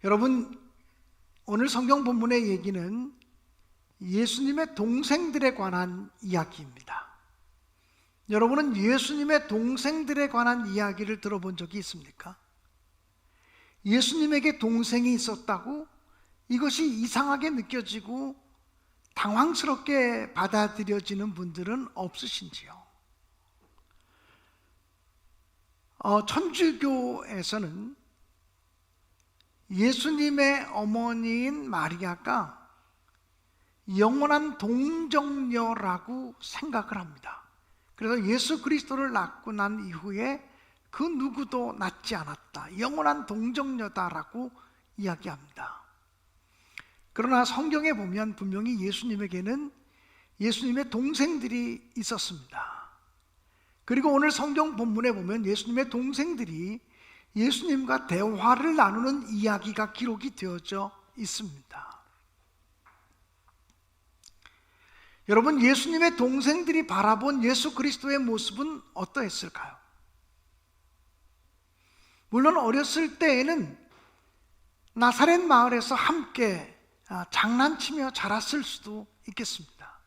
여러분, 오늘 성경 본문의 얘기는 예수님의 동생들에 관한 이야기입니다. 여러분은 예수님의 동생들에 관한 이야기를 들어본 적이 있습니까? 예수님에게 동생이 있었다고 이것이 이상하게 느껴지고 당황스럽게 받아들여지는 분들은 없으신지요? 천주교에서는 예수님의 어머니인 마리아가 영원한 동정녀라고 생각을 합니다. 그래서 예수 그리스도를 낳고 난 이후에 그 누구도 낳지 않았다, 영원한 동정녀다라고 이야기합니다. 그러나 성경에 보면 분명히 예수님에게는 예수님의 동생들이 있었습니다. 그리고 오늘 성경 본문에 보면 예수님의 동생들이 예수님과 대화를 나누는 이야기가 기록이 되어져 있습니다. 여러분, 예수님의 동생들이 바라본 예수 그리스도의 모습은 어떠했을까요? 물론 어렸을 때에는 나사렛 마을에서 함께 장난치며 자랐을 수도 있겠습니다.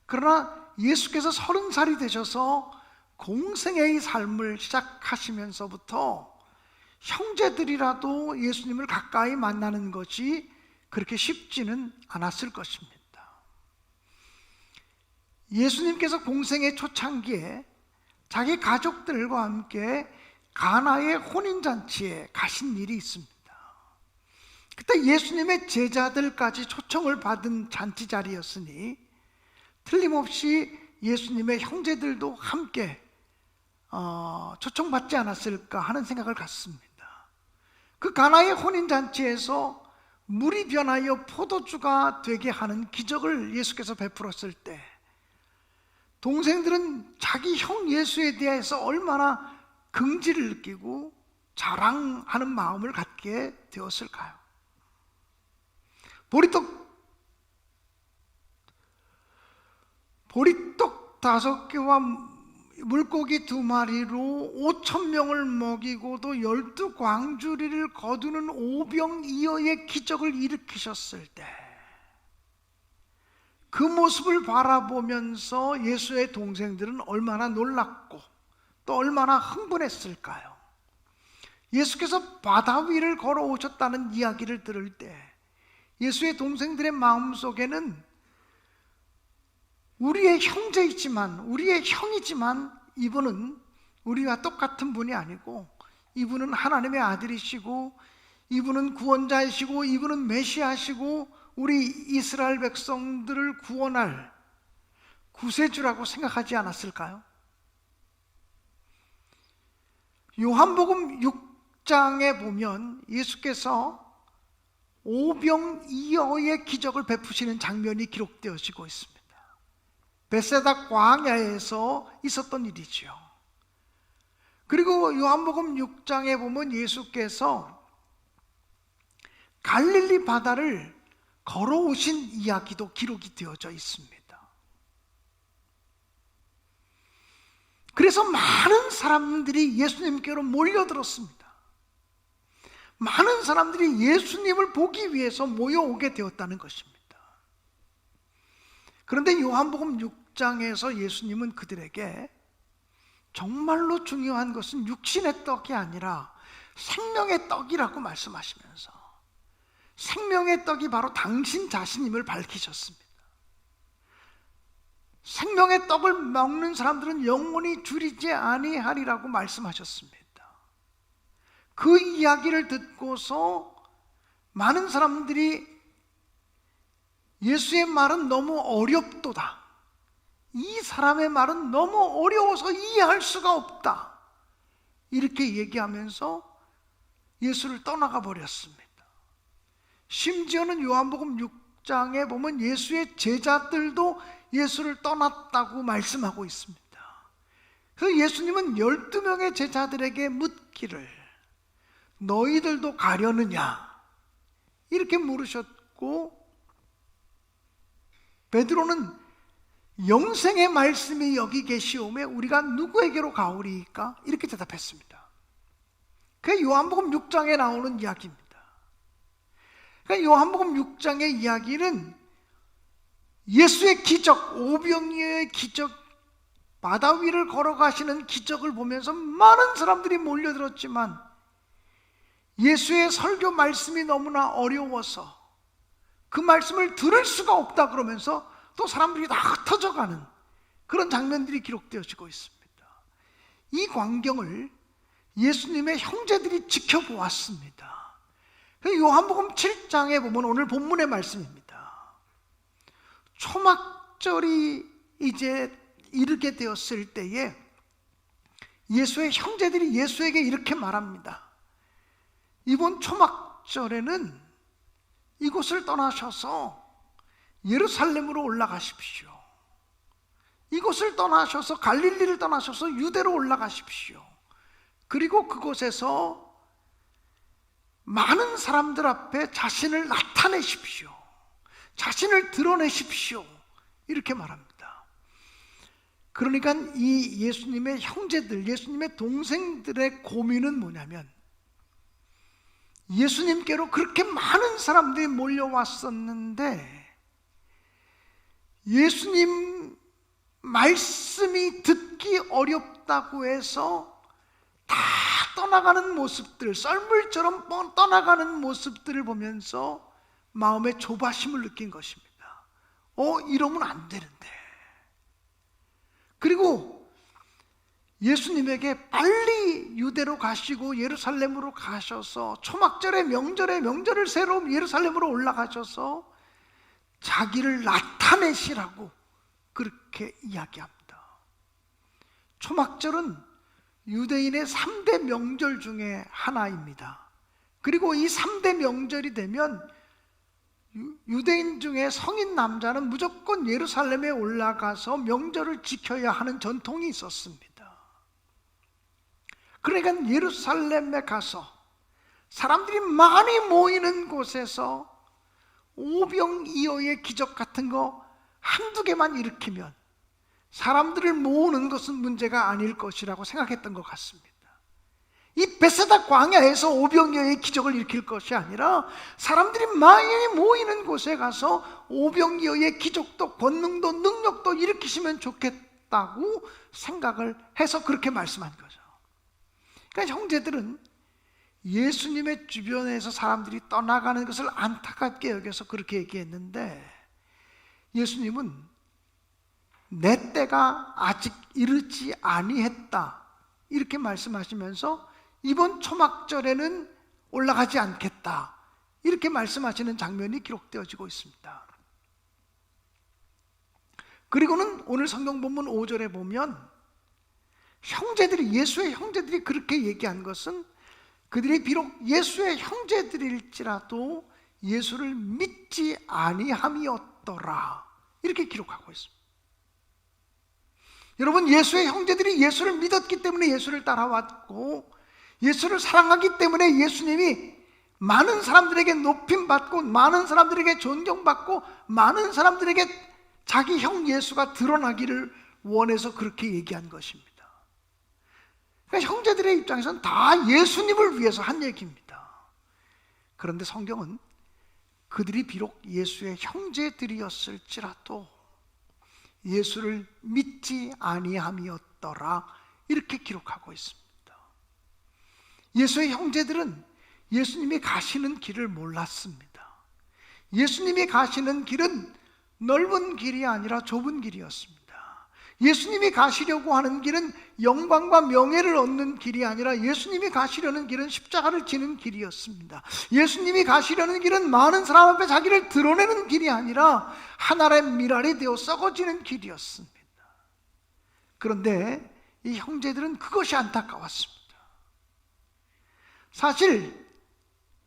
그러나 예수께서 30살이 되셔서 공생애의 삶을 시작하시면서부터 형제들이라도 예수님을 가까이 만나는 것이 그렇게 쉽지는 않았을 것입니다. 예수님께서 공생의 초창기에 자기 가족들과 함께 가나의 혼인잔치에 가신 일이 있습니다. 그때 예수님의 제자들까지 초청을 받은 잔치 자리였으니 틀림없이 예수님의 형제들도 함께 초청받지 않았을까 하는 생각을 갖습니다. 그 가나의 혼인잔치에서 물이 변하여 포도주가 되게 하는 기적을 예수께서 베풀었을 때 동생들은 자기 형 예수에 대해서 얼마나 긍지를 느끼고 자랑하는 마음을 갖게 되었을까요? 보리떡 5개와 물고기 2마리로 5,000명을 먹이고도 12광주리를 거두는 오병이어의 기적을 일으키셨을 때 그 모습을 바라보면서 예수의 동생들은 얼마나 놀랐고 또 얼마나 흥분했을까요? 예수께서 바다 위를 걸어오셨다는 이야기를 들을 때 예수의 동생들의 마음속에는 우리의 형제이지만, 우리의 형이지만 이분은 우리와 똑같은 분이 아니고 이분은 하나님의 아들이시고 이분은 구원자이시고 이분은 메시아시고 우리 이스라엘 백성들을 구원할 구세주라고 생각하지 않았을까요? 요한복음 6장에 보면 예수께서 오병이어의 기적을 베푸시는 장면이 기록되어지고 있습니다. 벳세다 광야에서 있었던 일이죠. 그리고 요한복음 6장에 보면 예수께서 갈릴리 바다를 걸어오신 이야기도 기록이 되어져 있습니다. 그래서 많은 사람들이 예수님께로 몰려들었습니다. 많은 사람들이 예수님을 보기 위해서 모여오게 되었다는 것입니다. 그런데 요한복음 6장에서 예수님은 그들에게 정말로 중요한 것은 육신의 떡이 아니라 생명의 떡이라고 말씀하시면서 생명의 떡이 바로 당신 자신임을 밝히셨습니다. 생명의 떡을 먹는 사람들은 영원히 줄이지 아니하리라고 말씀하셨습니다. 그 이야기를 듣고서 많은 사람들이 예수의 말은 너무 어렵도다, 이 사람의 말은 너무 어려워서 이해할 수가 없다, 이렇게 얘기하면서 예수를 떠나가 버렸습니다. 심지어는 요한복음 6장에 보면 예수의 제자들도 예수를 떠났다고 말씀하고 있습니다. 그래서 예수님은 12명의 제자들에게 묻기를 너희들도 가려느냐 이렇게 물으셨고, 베드로는 영생의 말씀이 여기 계시오매 우리가 누구에게로 가오리이까 이렇게 대답했습니다. 그게 요한복음 6장에 나오는 이야기입니다. 그러니까 요한복음 6장의 이야기는 예수의 기적, 오병이어의 기적, 바다 위를 걸어가시는 기적을 보면서 많은 사람들이 몰려들었지만 예수의 설교 말씀이 너무나 어려워서 그 말씀을 들을 수가 없다 그러면서 또 사람들이 다 흩어져가는 그런 장면들이 기록되어지고 있습니다. 이 광경을 예수님의 형제들이 지켜보았습니다. 요한복음 7장에 보면 오늘 본문의 말씀입니다. 초막절이 이제 이르게 되었을 때에 예수의 형제들이 예수에게 이렇게 말합니다. 이번 초막절에는 이곳을 떠나셔서 예루살렘으로 올라가십시오. 이곳을 떠나셔서 갈릴리를 떠나셔서 유대로 올라가십시오. 그리고 그곳에서 많은 사람들 앞에 자신을 나타내십시오. 자신을 드러내십시오. 이렇게 말합니다. 그러니까 이 예수님의 형제들, 예수님의 동생들의 고민은 뭐냐면 예수님께로 그렇게 많은 사람들이 몰려왔었는데 예수님 말씀이 듣기 어렵다고 해서 다 떠나가는 모습들, 썰물처럼 떠나가는 모습들을 보면서 마음에 조바심을 느낀 것입니다. 이러면 안 되는데. 그리고 예수님에게 빨리 유대로 가시고 예루살렘으로 가셔서 초막절의 명절을 새로 예루살렘으로 올라가셔서 자기를 나타내시라고 그렇게 이야기합니다. 초막절은 유대인의 3대 명절 중에 하나입니다. 그리고 이 3대 명절이 되면 유대인 중에 성인 남자는 무조건 예루살렘에 올라가서 명절을 지켜야 하는 전통이 있었습니다. 그러니까 예루살렘에 가서 사람들이 많이 모이는 곳에서 오병이어의 기적 같은 거 한두 개만 일으키면 사람들을 모으는 것은 문제가 아닐 것이라고 생각했던 것 같습니다. 이 베세다 광야에서 오병이어의 기적을 일으킬 것이 아니라 사람들이 많이 모이는 곳에 가서 오병이어의 기적도 권능도 능력도 일으키시면 좋겠다고 생각을 해서 그렇게 말씀한 거죠. 그러니까 형제들은 예수님의 주변에서 사람들이 떠나가는 것을 안타깝게 여겨서 그렇게 얘기했는데 예수님은 내 때가 아직 이르지 아니했다 이렇게 말씀하시면서 이번 초막절에는 올라가지 않겠다 이렇게 말씀하시는 장면이 기록되어지고 있습니다. 그리고는 오늘 성경 본문 5절에 보면 예수의 형제들이 그렇게 얘기한 것은 그들이 비록 예수의 형제들일지라도 예수를 믿지 아니함이었더라 이렇게 기록하고 있습니다. 여러분, 예수의 형제들이 예수를 믿었기 때문에 예수를 따라왔고 예수를 사랑하기 때문에 예수님이 많은 사람들에게 높임받고 많은 사람들에게 존경받고 많은 사람들에게 자기 형 예수가 드러나기를 원해서 그렇게 얘기한 것입니다. 그러니까 형제들의 입장에서는 다 예수님을 위해서 한 얘기입니다. 그런데 성경은 그들이 비록 예수의 형제들이었을지라도 예수를 믿지 아니함이었더라 이렇게 기록하고 있습니다. 예수의 형제들은 예수님이 가시는 길을 몰랐습니다. 예수님이 가시는 길은 넓은 길이 아니라 좁은 길이었습니다. 예수님이 가시려고 하는 길은 영광과 명예를 얻는 길이 아니라 예수님이 가시려는 길은 십자가를 지는 길이었습니다. 예수님이 가시려는 길은 많은 사람 앞에 자기를 드러내는 길이 아니라 하나의 미랄이 되어 썩어지는 길이었습니다. 그런데 이 형제들은 그것이 안타까웠습니다. 사실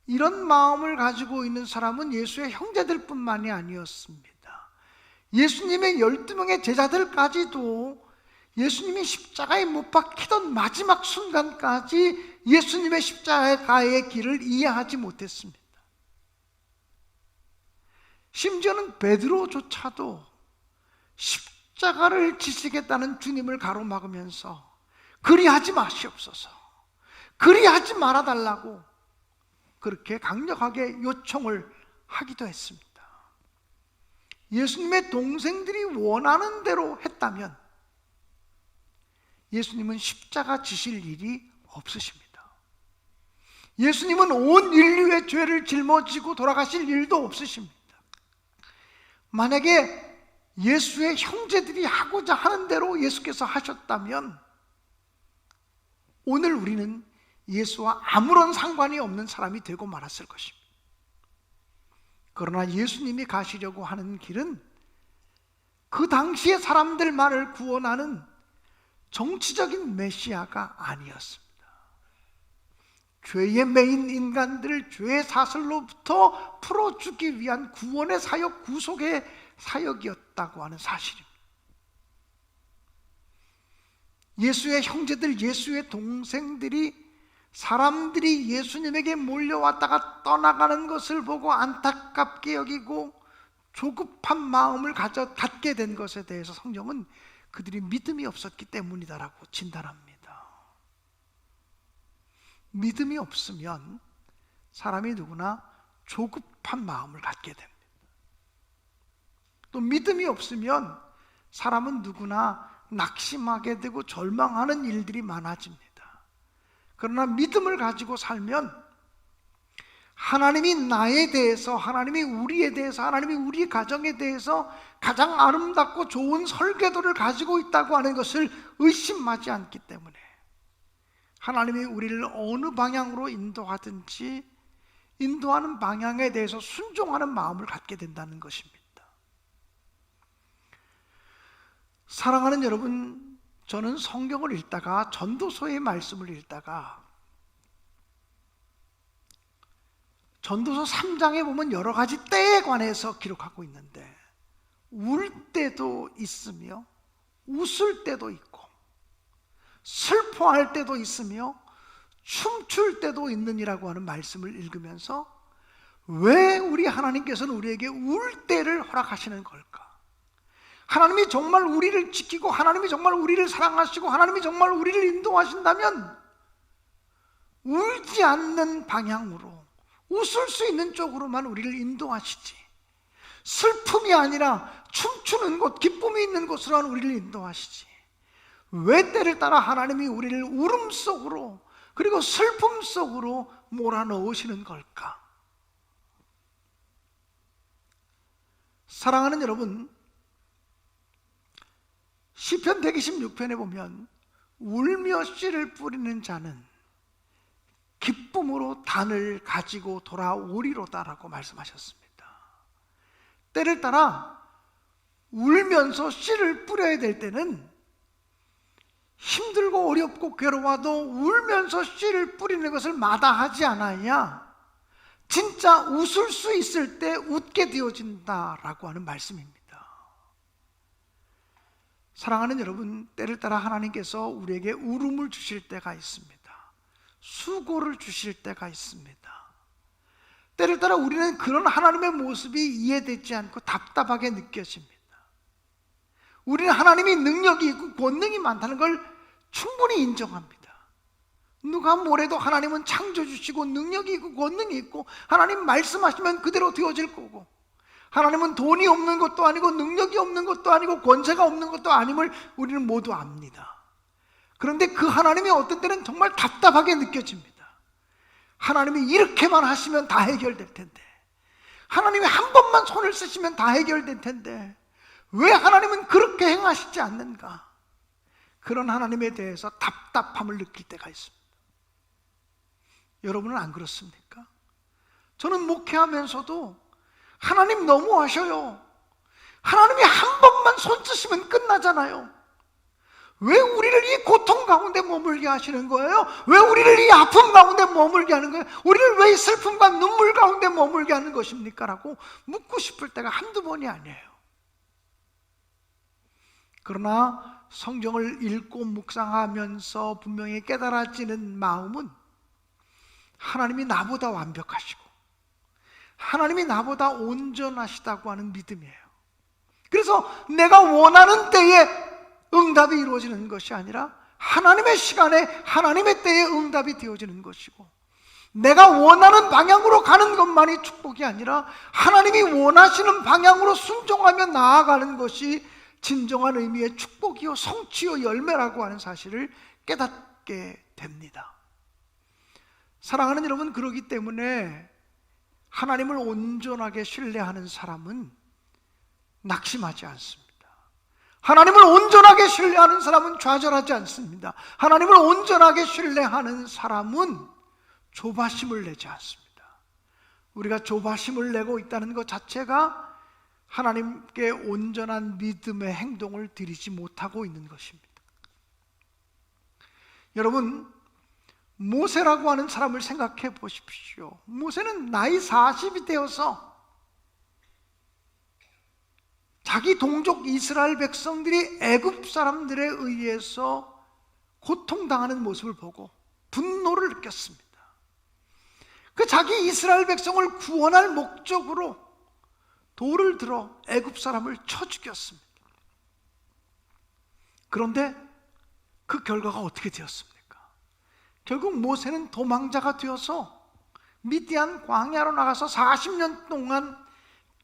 이런 마음을 가지고 있는 사람은 예수의 형제들뿐만이 아니었습니다. 예수님의 12명의 제자들까지도 예수님이 십자가에 못 박히던 마지막 순간까지 예수님의 십자가의 길을 이해하지 못했습니다. 심지어는 베드로조차도 십자가를 지시겠다는 주님을 가로막으면서 그리하지 마시옵소서, 그리하지 말아달라고 그렇게 강력하게 요청을 하기도 했습니다. 예수님의 동생들이 원하는 대로 했다면 예수님은 십자가 지실 일이 없으십니다. 예수님은 온 인류의 죄를 짊어지고 돌아가실 일도 없으십니다. 만약에 예수의 형제들이 하고자 하는 대로 예수께서 하셨다면 오늘 우리는 예수와 아무런 상관이 없는 사람이 되고 말았을 것입니다. 그러나 예수님이 가시려고 하는 길은 그 당시의 사람들만을 구원하는 정치적인 메시아가 아니었습니다. 죄의 매인 인간들을 죄의 사슬로부터 풀어주기 위한 구원의 사역, 구속의 사역이었다고 하는 사실입니다. 예수의 형제들, 예수의 동생들이 사람들이 예수님에게 몰려왔다가 떠나가는 것을 보고 안타깝게 여기고 조급한 마음을 갖게 된 것에 대해서 성경은 그들이 믿음이 없었기 때문이다라고 진단합니다. 믿음이 없으면 사람이 누구나 조급한 마음을 갖게 됩니다. 또 믿음이 없으면 사람은 누구나 낙심하게 되고 절망하는 일들이 많아집니다. 그러나 믿음을 가지고 살면 하나님이 나에 대해서, 하나님이 우리에 대해서, 하나님이 우리 가정에 대해서 가장 아름답고 좋은 설계도를 가지고 있다고 하는 것을 의심하지 않기 때문에 하나님이 우리를 어느 방향으로 인도하든지 인도하는 방향에 대해서 순종하는 마음을 갖게 된다는 것입니다. 사랑하는 여러분, 저는 성경을 읽다가 전도서의 말씀을 읽다가 전도서 3장에 보면 여러 가지 때에 관해서 기록하고 있는데 울 때도 있으며 웃을 때도 있고 슬퍼할 때도 있으며 춤출 때도 있느니라고 하는 말씀을 읽으면서 왜 우리 하나님께서는 우리에게 울 때를 허락하시는 걸까? 하나님이 정말 우리를 지키고 하나님이 정말 우리를 사랑하시고 하나님이 정말 우리를 인도하신다면 울지 않는 방향으로 웃을 수 있는 쪽으로만 우리를 인도하시지, 슬픔이 아니라 춤추는 곳, 기쁨이 있는 곳으로만 우리를 인도하시지, 왜 때를 따라 하나님이 우리를 울음 속으로 그리고 슬픔 속으로 몰아넣으시는 걸까? 사랑하는 여러분, 시편 126편에 보면 울며 씨를 뿌리는 자는 기쁨으로 단을 가지고 돌아오리로다라고 말씀하셨습니다. 때를 따라 울면서 씨를 뿌려야 될 때는 힘들고 어렵고 괴로워도 울면서 씨를 뿌리는 것을 마다하지 않아야 진짜 웃을 수 있을 때 웃게 되어진다라고 하는 말씀입니다. 사랑하는 여러분, 때를 따라 하나님께서 우리에게 울음을 주실 때가 있습니다. 수고를 주실 때가 있습니다. 때를 따라 우리는 그런 하나님의 모습이 이해되지 않고 답답하게 느껴집니다. 우리는 하나님이 능력이 있고 권능이 많다는 걸 충분히 인정합니다. 누가 뭐래도 하나님은 창조주시고 능력이 있고 권능이 있고 하나님 말씀하시면 그대로 되어질 거고, 하나님은 돈이 없는 것도 아니고 능력이 없는 것도 아니고 권세가 없는 것도 아님을 우리는 모두 압니다. 그런데 그 하나님이 어떤 때는 정말 답답하게 느껴집니다. 하나님이 이렇게만 하시면 다 해결될 텐데, 하나님이 한 번만 손을 쓰시면 다 해결될 텐데 왜 하나님은 그렇게 행하시지 않는가? 그런 하나님에 대해서 답답함을 느낄 때가 있습니다. 여러분은 안 그렇습니까? 저는 목회하면서도 하나님 너무하셔요. 하나님이 한 번만 손 쓰시면 끝나잖아요. 왜 우리를 이 고통 가운데 머물게 하시는 거예요? 왜 우리를 이 아픔 가운데 머물게 하는 거예요? 우리를 왜 이 슬픔과 눈물 가운데 머물게 하는 것입니까? 라고 묻고 싶을 때가 한두 번이 아니에요. 그러나 성경을 읽고 묵상하면서 분명히 깨달아지는 마음은 하나님이 나보다 완벽하시고 하나님이 나보다 온전하시다고 하는 믿음이에요. 그래서 내가 원하는 때에 응답이 이루어지는 것이 아니라 하나님의 시간에 하나님의 때에 응답이 되어지는 것이고, 내가 원하는 방향으로 가는 것만 것만이 축복이 아니라 하나님이 원하시는 방향으로 순종하며 나아가는 것이 진정한 의미의 축복이요 성취요 열매라고 하는 사실을 깨닫게 됩니다. 사랑하는 여러분, 그러기 때문에 하나님을 온전하게 신뢰하는 사람은 낙심하지 않습니다. 하나님을 온전하게 신뢰하는 사람은 좌절하지 않습니다. 하나님을 온전하게 신뢰하는 사람은 조바심을 내지 않습니다. 우리가 조바심을 내고 있다는 것 자체가 하나님께 온전한 믿음의 행동을 드리지 못하고 있는 것입니다. 여러분, 모세라고 하는 사람을 생각해 보십시오. 모세는 나이 40이 되어서 자기 동족 이스라엘 백성들이 애굽 사람들에 의해서 고통당하는 모습을 보고 분노를 느꼈습니다. 그 자기 이스라엘 백성을 구원할 목적으로 돌을 들어 애굽 사람을 쳐 죽였습니다. 그런데 그 결과가 어떻게 되었습니까? 결국 모세는 도망자가 되어서 미디안 광야로 나가서 40년 동안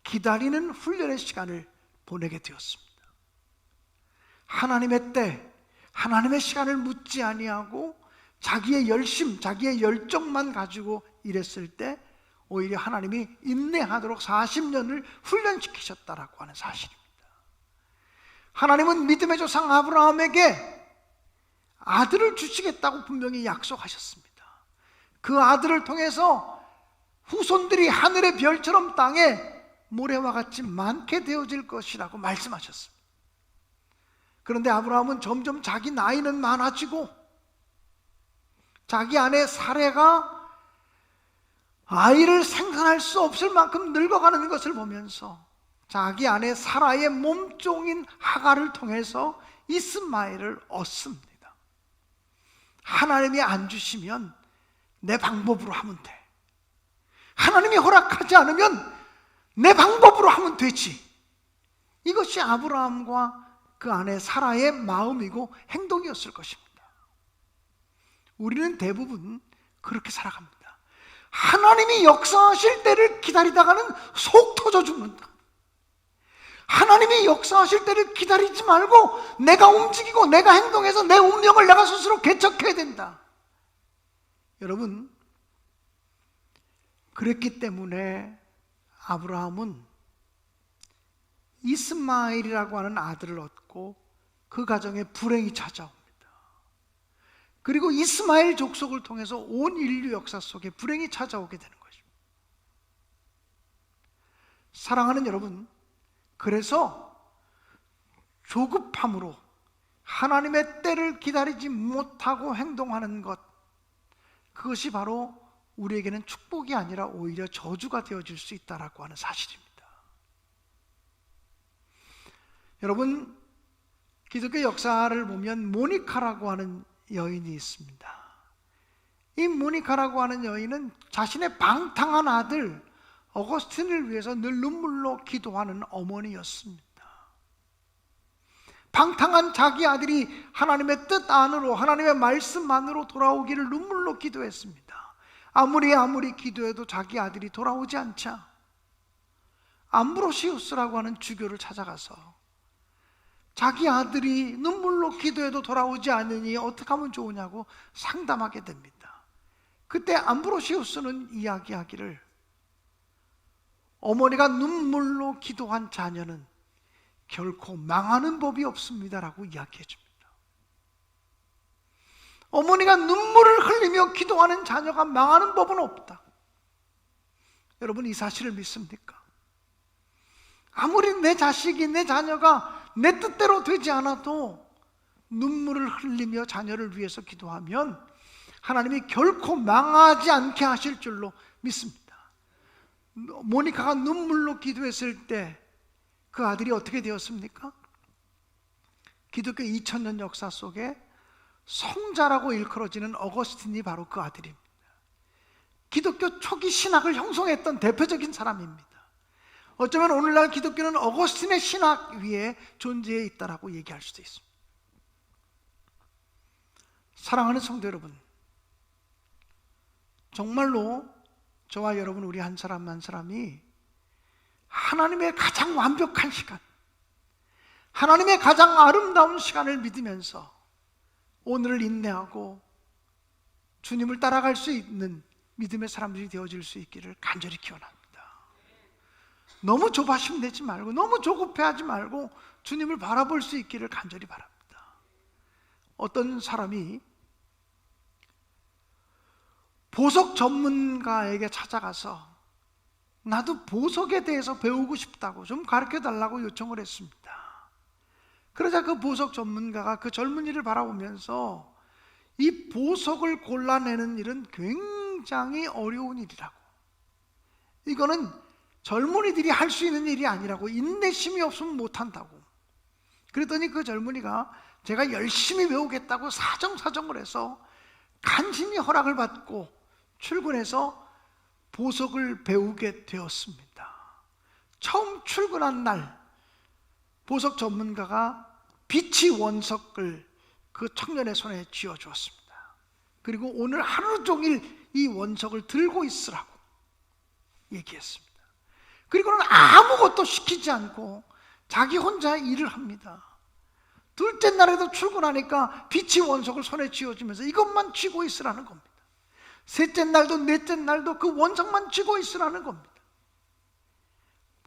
기다리는 훈련의 시간을 보내게 되었습니다. 하나님의 때, 하나님의 시간을 묻지 아니하고 자기의 열심, 자기의 열정만 가지고 일했을 때 오히려 하나님이 인내하도록 40년을 훈련시키셨다라고 하는 사실입니다. 하나님은 믿음의 조상 아브라함에게 아들을 주시겠다고 분명히 약속하셨습니다. 그 아들을 통해서 후손들이 하늘의 별처럼 땅에 모래와 같이 많게 되어질 것이라고 말씀하셨습니다. 그런데 아브라함은 점점 자기 나이는 많아지고 자기 아내 사레가 아이를 생산할 수 없을 만큼 늙어가는 것을 보면서 자기 아내 사라의 몸종인 하갈을 통해서 이스마엘을 얻습니다. 하나님이 안 주시면 내 방법으로 하면 돼. 하나님이 허락하지 않으면 내 방법으로 하면 되지. 이것이 아브라함과 그 아내 사라의 마음이고 행동이었을 것입니다. 우리는 대부분 그렇게 살아갑니다. 하나님이 역사하실 때를 기다리다가는 속 터져 죽는다. 하나님이 역사하실 때를 기다리지 말고 내가 움직이고 내가 행동해서 내 운명을 내가 스스로 개척해야 된다. 여러분, 그랬기 때문에 아브라함은 이스마엘이라고 하는 아들을 얻고 그 가정에 불행이 찾아옵니다. 그리고 이스마엘 족속을 통해서 온 인류 역사 속에 불행이 찾아오게 되는 것입니다. 사랑하는 여러분, 그래서 조급함으로 하나님의 때를 기다리지 못하고 행동하는 것, 그것이 바로 우리에게는 축복이 아니라 오히려 저주가 되어질 수 있다라고 하는 사실입니다. 여러분, 기독교 역사를 보면 모니카라고 하는 여인이 있습니다. 이 모니카라고 하는 여인은 자신의 방탕한 아들 어거스틴을 위해서 늘 눈물로 기도하는 어머니였습니다. 방탕한 자기 아들이 하나님의 뜻 안으로, 하나님의 말씀 안으로 돌아오기를 눈물로 기도했습니다. 아무리 기도해도 자기 아들이 돌아오지 않자 암브로시우스라고 하는 주교를 찾아가서 자기 아들이 눈물로 기도해도 돌아오지 않으니 어떻게 하면 좋으냐고 상담하게 됩니다. 그때 암브로시우스는 이야기하기를, 어머니가 눈물로 기도한 자녀는 결코 망하는 법이 없습니다라고 이야기해 줍니다. 어머니가 눈물을 흘리며 기도하는 자녀가 망하는 법은 없다. 여러분, 이 사실을 믿습니까? 아무리 내 자식이, 내 자녀가 내 뜻대로 되지 않아도 눈물을 흘리며 자녀를 위해서 기도하면 하나님이 결코 망하지 않게 하실 줄로 믿습니다. 모니카가 눈물로 기도했을 때 그 아들이 어떻게 되었습니까? 기독교 2000년 역사 속에 성자라고 일컬어지는 어거스틴이 바로 그 아들입니다. 기독교 초기 신학을 형성했던 대표적인 사람입니다. 어쩌면 오늘날 기독교는 어거스틴의 신학 위에 존재해 있다라고 얘기할 수도 있습니다. 사랑하는 성도 여러분, 정말로 저와 여러분 우리 한 사람 한 사람이 하나님의 가장 완벽한 시간, 하나님의 가장 아름다운 시간을 믿으면서 오늘을 인내하고 주님을 따라갈 수 있는 믿음의 사람들이 되어질 수 있기를 간절히 기원합니다. 너무 조바심 내지 말고 너무 조급해하지 말고 주님을 바라볼 수 있기를 간절히 바랍니다. 어떤 사람이 보석 전문가에게 찾아가서 나도 보석에 대해서 배우고 싶다고 좀 가르쳐달라고 요청을 했습니다. 그러자 그 보석 전문가가 그 젊은이를 바라보면서 이 보석을 골라내는 일은 굉장히 어려운 일이라고, 이거는 젊은이들이 할 수 있는 일이 아니라고, 인내심이 없으면 못한다고. 그랬더니 그 젊은이가 제가 열심히 배우겠다고 사정사정을 해서 간신히 허락을 받고 출근해서 보석을 배우게 되었습니다. 처음 출근한 날 보석 전문가가 비치 원석을 그 청년의 손에 쥐어주었습니다. 그리고 오늘 하루 종일 이 원석을 들고 있으라고 얘기했습니다. 그리고는 아무것도 시키지 않고 자기 혼자 일을 합니다. 둘째 날에도 출근하니까 비치 원석을 손에 쥐어주면서 이것만 쥐고 있으라는 겁니다. 셋째 날도 넷째 날도 그 원석만 쥐고 있으라는 겁니다.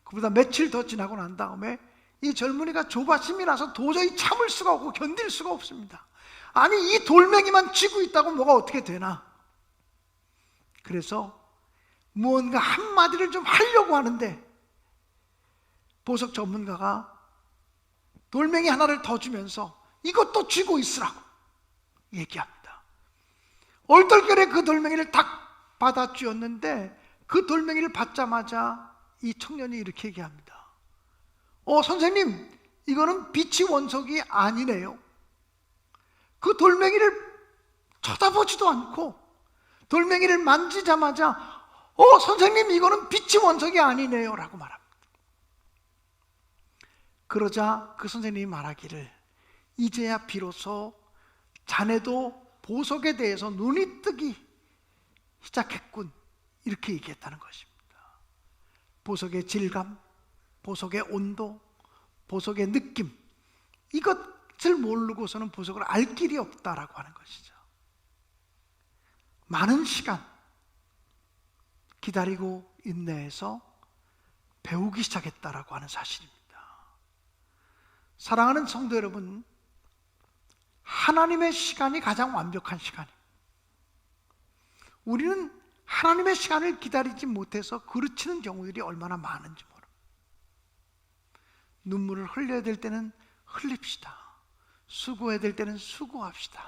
그보다 며칠 더 지나고 난 다음에 이 젊은이가 조바심이 나서 도저히 참을 수가 없고 견딜 수가 없습니다. 아니 이 돌멩이만 쥐고 있다고 뭐가 어떻게 되나. 그래서 무언가 한마디를 좀 하려고 하는데 보석 전문가가 돌멩이 하나를 더 주면서 이것도 쥐고 있으라고 얘기합니다. 얼떨결에 그 돌멩이를 딱 받아 쥐었는데 그 돌멩이를 받자마자 이 청년이 이렇게 얘기합니다. 선생님, 이거는 비치 원석이 아니네요. 그 돌멩이를 쳐다보지도 않고 돌멩이를 만지자마자 선생님, 이거는 비치 원석이 아니네요 라고 말합니다. 그러자 그 선생님이 말하기를 이제야 비로소 자네도 보석에 대해서 눈이 뜨기 시작했군, 이렇게 얘기했다는 것입니다. 보석의 질감, 보석의 온도, 보석의 느낌, 이것을 모르고서는 보석을 알 길이 없다라고 하는 것이죠. 많은 시간 기다리고 인내해서 배우기 시작했다라고 하는 사실입니다. 사랑하는 성도 여러분, 하나님의 시간이 가장 완벽한 시간입니다. 우리는 하나님의 시간을 기다리지 못해서 그르치는 경우들이 얼마나 많은지 모릅니다. 눈물을 흘려야 될 때는 흘립시다. 수고해야 될 때는 수고합시다.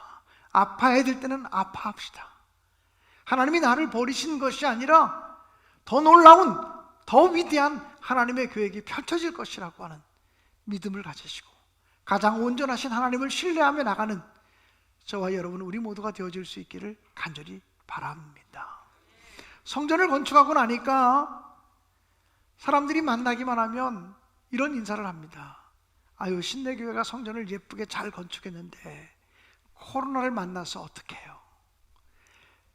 아파해야 될 때는 아파합시다. 하나님이 나를 버리신 것이 아니라 더 놀라운, 더 위대한 하나님의 계획이 펼쳐질 것이라고 하는 믿음을 가지시고 가장 온전하신 하나님을 신뢰하며 나가는 저와 여러분, 우리 모두가 되어질 수 있기를 간절히 바랍니다. 성전을 건축하고 나니까 사람들이 만나기만 하면 이런 인사를 합니다. 아유, 신내교회가 성전을 예쁘게 잘 건축했는데 코로나를 만나서 어떡해요.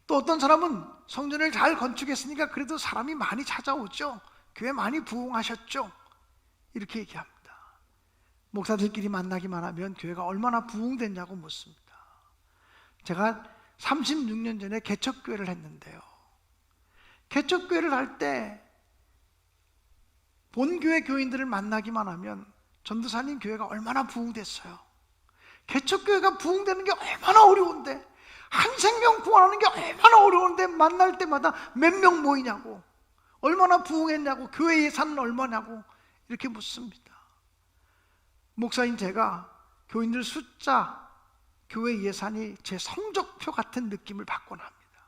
또 어떤 사람은 성전을 잘 건축했으니까 그래도 사람이 많이 찾아오죠. 교회 많이 부흥하셨죠. 이렇게 얘기합니다. 목사들끼리 만나기만 하면 교회가 얼마나 부흥됐냐고 묻습니다. 제가 36년 전에 개척교회를 했는데요, 개척교회를 할 때 본교회 교인들을 만나기만 하면 전도사님 교회가 얼마나 부흥됐어요. 개척교회가 부흥되는 게 얼마나 어려운데, 한 생명 구원하는 게 얼마나 어려운데 만날 때마다 몇 명 모이냐고, 얼마나 부흥했냐고, 교회 예산은 얼마냐고 이렇게 묻습니다. 목사인 제가 교인들 숫자, 교회 예산이 제 성적표 같은 느낌을 받곤 합니다.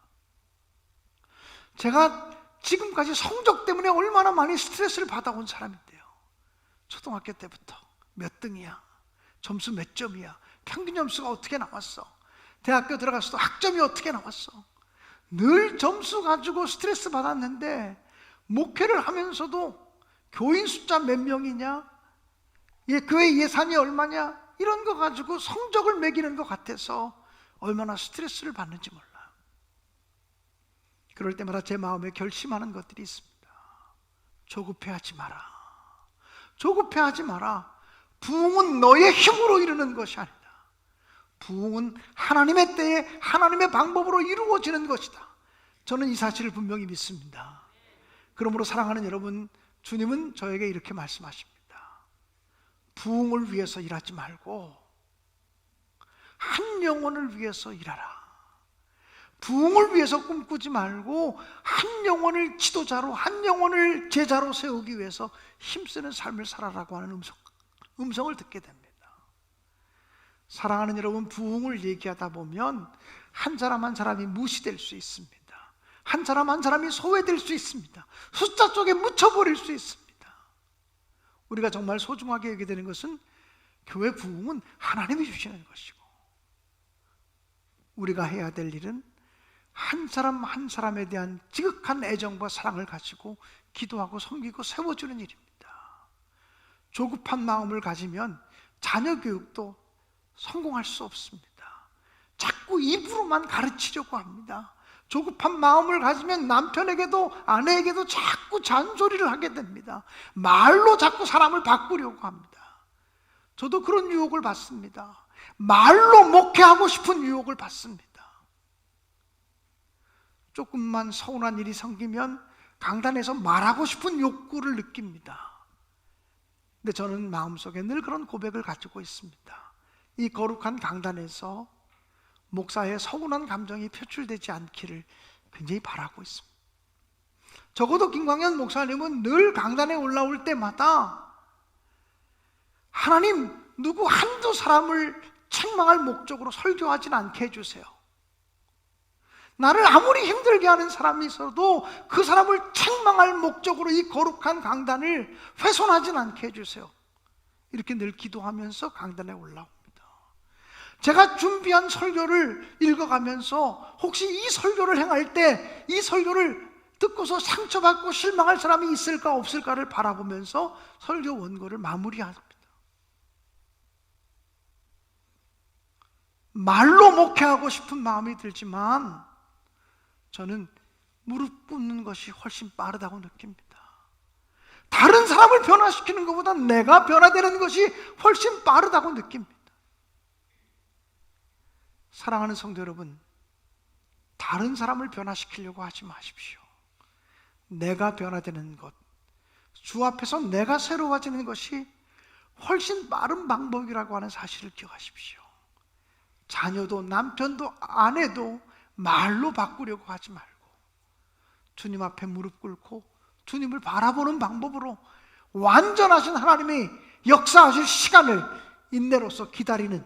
제가 지금까지 성적 때문에 얼마나 많이 스트레스를 받아온 사람인데요, 초등학교 때부터 몇 등이야, 점수 몇 점이야, 평균 점수가 어떻게 나왔어, 대학교 들어갔어도 학점이 어떻게 나왔어, 늘 점수 가지고 스트레스 받았는데 목회를 하면서도 교인 숫자 몇 명이냐, 교회 예산이 얼마냐, 이런 거 가지고 성적을 매기는 것 같아서 얼마나 스트레스를 받는지 몰라요. 그럴 때마다 제 마음에 결심하는 것들이 있습니다. 조급해하지 마라. 조급해하지 마라. 부흥은 너의 힘으로 이루는 것이 아니다. 부흥은 하나님의 때에 하나님의 방법으로 이루어지는 것이다. 저는 이 사실을 분명히 믿습니다. 그러므로 사랑하는 여러분, 주님은 저에게 이렇게 말씀하십니다. 부흥을 위해서 일하지 말고 한 영혼을 위해서 일하라. 부흥을 위해서 꿈꾸지 말고 한 영혼을 지도자로, 한 영혼을 제자로 세우기 위해서 힘쓰는 삶을 살아라고 하는 음성을 듣게 됩니다. 사랑하는 여러분, 부흥을 얘기하다 보면 한 사람 한 사람이 무시될 수 있습니다. 한 사람 한 사람이 소외될 수 있습니다. 숫자 쪽에 묻혀버릴 수 있습니다. 우리가 정말 소중하게 여기게 되는 것은 교회 부흥은 하나님이 주시는 것이고, 우리가 해야 될 일은 한 사람 한 사람에 대한 지극한 애정과 사랑을 가지고 기도하고 섬기고 세워주는 일입니다. 조급한 마음을 가지면 자녀 교육도 성공할 수 없습니다. 자꾸 입으로만 가르치려고 합니다. 조급한 마음을 가지면 남편에게도 아내에게도 자꾸 잔소리를 하게 됩니다. 말로 자꾸 사람을 바꾸려고 합니다. 저도 그런 유혹을 받습니다. 말로 목회하고 싶은 유혹을 받습니다. 조금만 서운한 일이 생기면 강단에서 말하고 싶은 욕구를 느낍니다. 근데 저는 마음속에 늘 그런 고백을 가지고 있습니다. 이 거룩한 강단에서 목사의 서운한 감정이 표출되지 않기를 굉장히 바라고 있습니다. 적어도 김광현 목사님은 늘 강단에 올라올 때마다 하나님, 누구 한두 사람을 책망할 목적으로 설교하진 않게 해주세요. 나를 아무리 힘들게 하는 사람이 있어도 그 사람을 책망할 목적으로 이 거룩한 강단을 훼손하진 않게 해주세요. 이렇게 늘 기도하면서 강단에 올라옵니다. 제가 준비한 설교를 읽어가면서 혹시 이 설교를 행할 때 이 설교를 듣고서 상처받고 실망할 사람이 있을까 없을까를 바라보면서 설교 원고를 마무리합니다. 말로 목회하고 싶은 마음이 들지만 저는 무릎 꿇는 것이 훨씬 빠르다고 느낍니다. 다른 사람을 변화시키는 것보다 내가 변화되는 것이 훨씬 빠르다고 느낍니다. 사랑하는 성도 여러분, 다른 사람을 변화시키려고 하지 마십시오. 내가 변화되는 것, 주 앞에서 내가 새로워지는 것이 훨씬 빠른 방법이라고 하는 사실을 기억하십시오. 자녀도 남편도 아내도 말로 바꾸려고 하지 말고 주님 앞에 무릎 꿇고 주님을 바라보는 방법으로 완전하신 하나님이 역사하실 시간을 인내로서 기다리는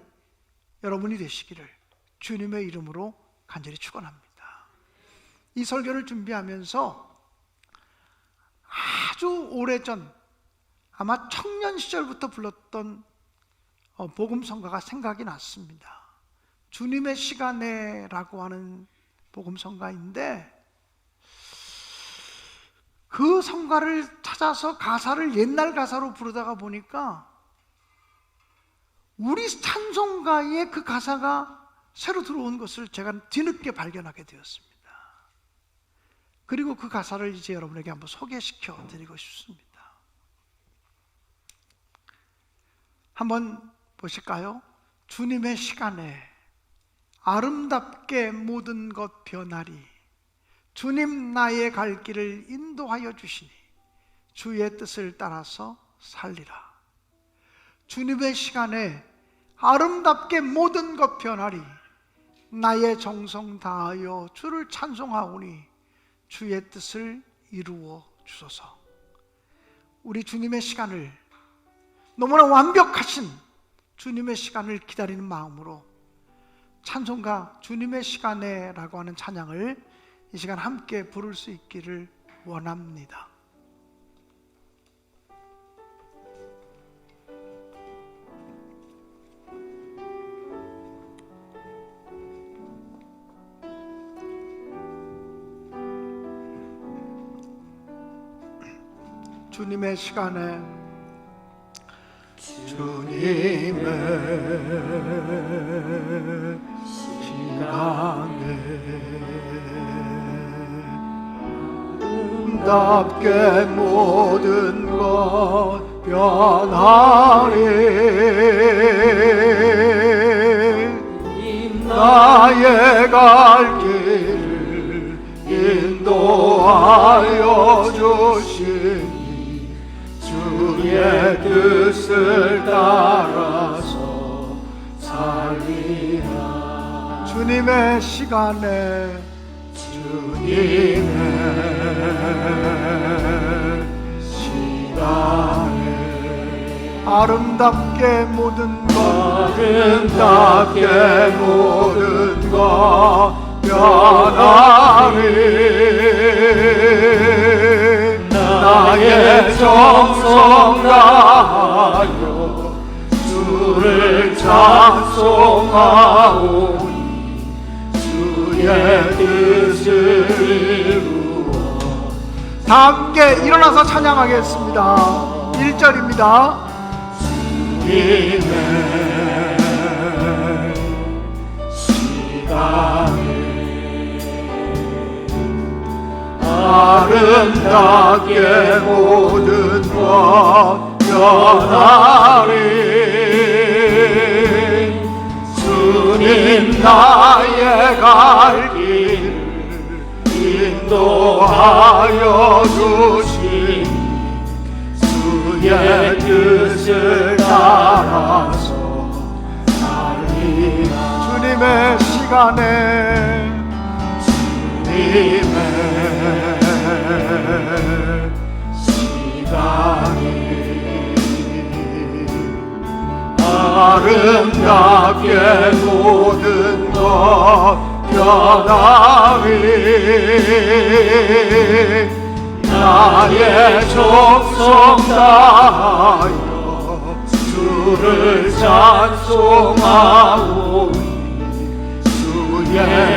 여러분이 되시기를 주님의 이름으로 간절히 축원합니다. 이 설교를 준비하면서 아주 오래전, 아마 청년 시절부터 불렀던 복음성가가 생각이 났습니다. 주님의 시간에라고 하는 복음성가인데, 그 성가를 찾아서 가사를 옛날 가사로 부르다가 보니까 우리 찬송가에 그 가사가 새로 들어온 것을 제가 뒤늦게 발견하게 되었습니다. 그리고 그 가사를 이제 여러분에게 한번 소개시켜 드리고 싶습니다. 한번 보실까요? 주님의 시간에 아름답게 모든 것 변하리, 주님 나의 갈 길을 인도하여 주시니 주의 뜻을 따라서 살리라. 주님의 시간에 아름답게 모든 것 변하리, 나의 정성 다하여 주를 찬송하오니 주의 뜻을 이루어 주소서. 우리 주님의 시간을, 너무나 완벽하신 주님의 시간을 기다리는 마음으로 찬송가 주님의 시간에 라고 하는 찬양을 이 시간 함께 부를 수 있기를 원합니다. 주님의 시간에, 주님의 시간에 아름답게 모든 것 변하리. 나의 갈 길을 인도하여 주시니 주의 뜻을 따라서 살리라. 주님의 시간에 주님의 시간에 아름답게 모든 것 아름답게 모든 것 변하리. 나의 정성 다하여 주를 찬송하오니 주의 뜻을 이루어. 다 함께 일어나서 찬양하겠습니다. 1절입니다. 주님의 시간에 아름답게 모든 것 변하리. 주님 나의 갈 길을 인도하여 주시니 주의 뜻을 따라서 살리라. 주님의 시간에 주님의 시간에 아름답게 모든 것 변하리. 나의 정성 다하여 주를 찬송하오니 주의